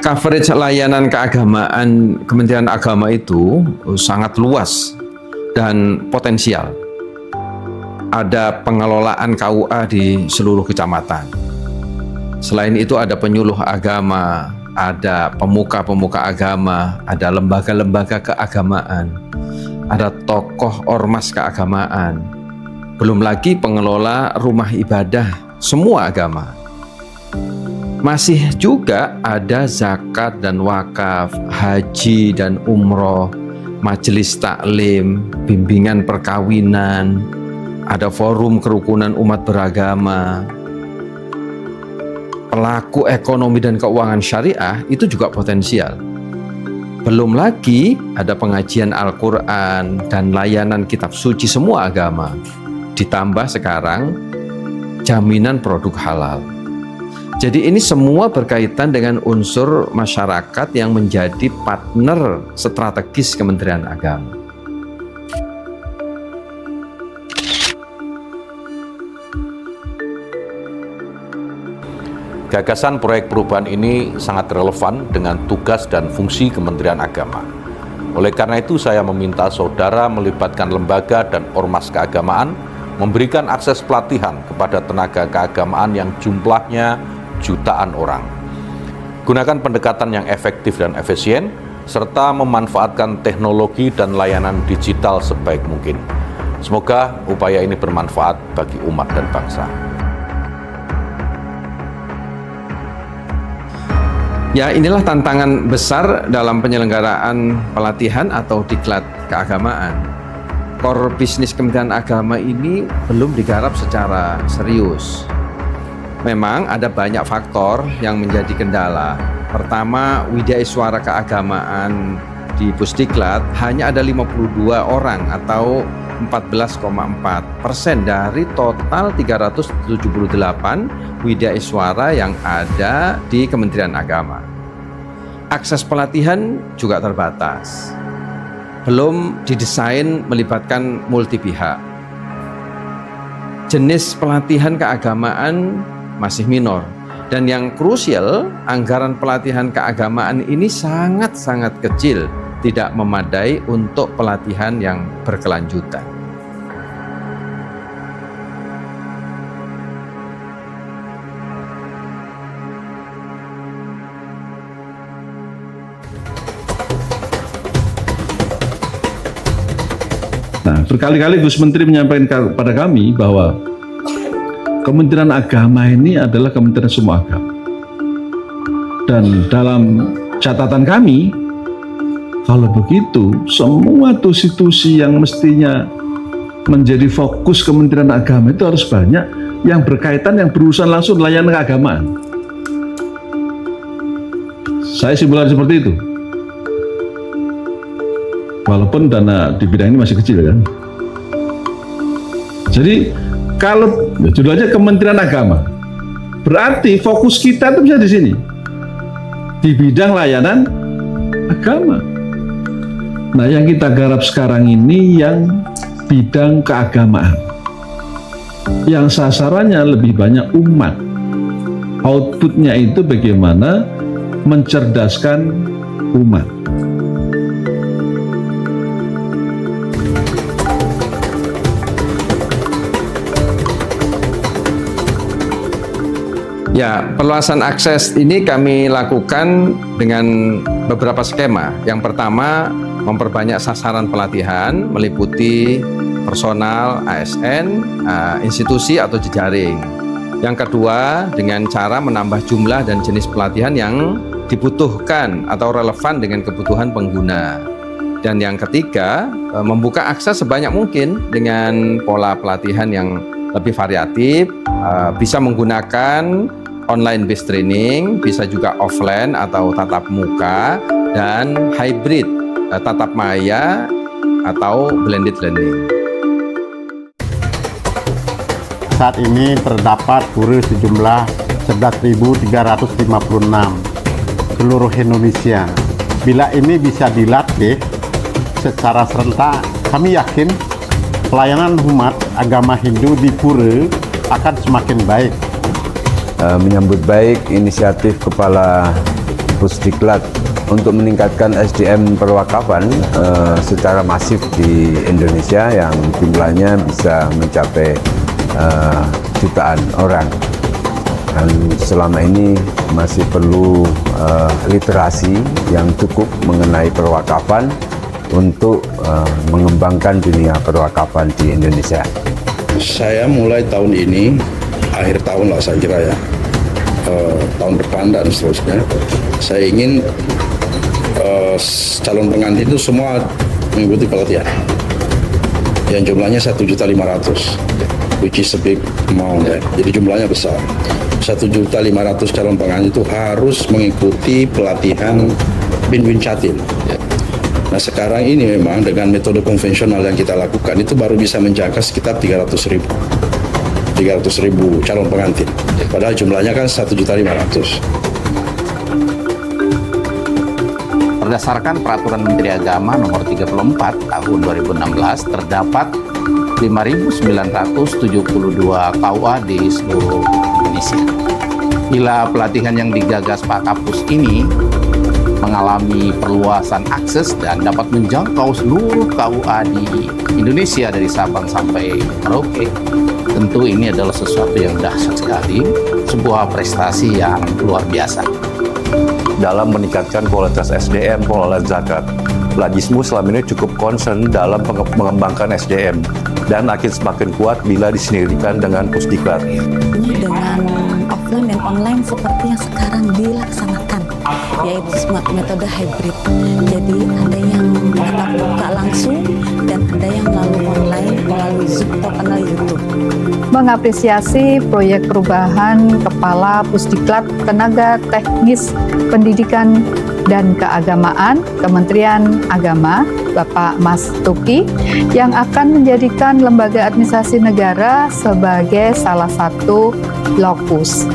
Coverage layanan keagamaan Kementerian Agama itu sangat luas dan potensial. Ada pengelolaan KUA di seluruh kecamatan. Selain itu ada penyuluh agama, ada pemuka-pemuka agama, ada lembaga-lembaga keagamaan, ada tokoh ormas keagamaan, belum lagi pengelola rumah ibadah semua agama. Masih juga ada zakat dan wakaf, haji dan umroh, majelis taklim, bimbingan perkawinan, ada forum kerukunan umat beragama. Pelaku ekonomi dan keuangan syariah itu juga potensial. Belum lagi ada pengajian Al-Quran dan layanan kitab suci semua agama. Ditambah sekarang jaminan produk halal. Jadi ini semua berkaitan dengan unsur masyarakat yang menjadi partner strategis Kementerian Agama. Gagasan proyek perubahan ini sangat relevan dengan tugas dan fungsi Kementerian Agama. Oleh karena itu saya meminta saudara melibatkan lembaga dan ormas keagamaan, memberikan akses pelatihan kepada tenaga keagamaan yang jumlahnya jutaan orang. Gunakan pendekatan yang efektif dan efisien, serta memanfaatkan teknologi dan layanan digital sebaik mungkin. Semoga upaya ini bermanfaat bagi umat dan bangsa. Ya, inilah tantangan besar dalam penyelenggaraan pelatihan atau diklat keagamaan. Core bisnis Kementerian Agama ini belum digarap secara serius. Memang ada banyak faktor yang menjadi kendala. Pertama, Widya Iswara Keagamaan di Pusdiklat hanya ada 52 orang atau 14,4% dari total 378 Widya Iswara yang ada di Kementerian Agama. Akses pelatihan juga terbatas. Belum didesain melibatkan multi pihak. Jenis pelatihan keagamaan masih minor, dan yang krusial, anggaran pelatihan keagamaan ini sangat-sangat kecil, tidak memadai untuk pelatihan yang berkelanjutan. Nah, berkali-kali Gus Menteri menyampaikan kepada kami bahwa Kementerian Agama ini adalah kementerian semua agama. Dan dalam catatan kami, kalau begitu, semua institusi yang mestinya menjadi fokus Kementerian Agama itu harus banyak yang berkaitan, yang berurusan langsung layanan keagamaan. Saya simpulkan seperti itu. Walaupun dana di bidang ini masih kecil kan. Jadi kalau judulnya Kementerian Agama, berarti fokus kita itu bisa di sini, di bidang layanan agama. Nah, yang kita garap sekarang ini yang bidang keagamaan, yang sasarannya lebih banyak umat. Outputnya itu bagaimana mencerdaskan umat. Ya, perluasan akses ini kami lakukan dengan beberapa skema. Yang pertama, memperbanyak sasaran pelatihan, meliputi personal, ASN, institusi atau jejaring. Yang kedua, dengan cara menambah jumlah dan jenis pelatihan yang dibutuhkan atau relevan dengan kebutuhan pengguna. Dan yang ketiga, membuka akses sebanyak mungkin dengan pola pelatihan yang lebih variatif, bisa menggunakan online based training, bisa juga offline atau tatap muka, dan hybrid, tatap maya atau blended learning. Saat ini terdapat guru sejumlah 11.356 seluruh Indonesia. Bila ini bisa dilatih secara serentak, kami yakin pelayanan umat agama Hindu di Pura akan semakin baik. Menyambut baik inisiatif Kepala Pusdiklat untuk meningkatkan SDM perwakafan secara masif di Indonesia yang jumlahnya bisa mencapai jutaan orang. Dan selama ini masih perlu literasi yang cukup mengenai perwakafan untuk mengembangkan dunia perwakafan di Indonesia. Saya mulai tahun ini, akhir tahun lah saya kira ya, tahun depan dan seterusnya, saya ingin calon pengantin itu semua mengikuti pelatihan yang jumlahnya 1.500.000, which is a big amount ya. Jadi jumlahnya besar. 1.500.000 calon pengantin itu harus mengikuti pelatihan Binwin Catim. Nah sekarang ini memang dengan metode konvensional yang kita lakukan itu baru bisa menjangkau sekitar 300.000 calon pengantin. Padahal jumlahnya kan 1.500.000. Berdasarkan Peraturan Menteri Agama Nomor 34 Tahun 2016, terdapat 5.972 KUA di seluruh Indonesia. Bila pelatihan yang digagas Pak Kapus ini mengalami perluasan akses dan dapat menjangkau seluruh KUA di Indonesia dari Sabang sampai Merauke, tentu ini adalah sesuatu yang dahsyat sekali, sebuah prestasi yang luar biasa. Dalam meningkatkan kualitas SDM pengelola zakat, Lajismu selama ini cukup concern dalam mengembangkan SDM dan akan semakin kuat bila disinirikan dengan Pusdiklat. Dengan offline dan online seperti yang sekarang dilaksanakan, yaitu metode hybrid. Jadi ada yang tatap muka langsung dan ada yang melalui online melalui Zoom atau kanal YouTube. Mengapresiasi proyek perubahan Kepala Pusdiklat Tenaga Teknis Pendidikan dan Keagamaan Kementerian Agama, Bapak Mas Tuki, yang akan menjadikan lembaga administrasi negara sebagai salah satu lokus.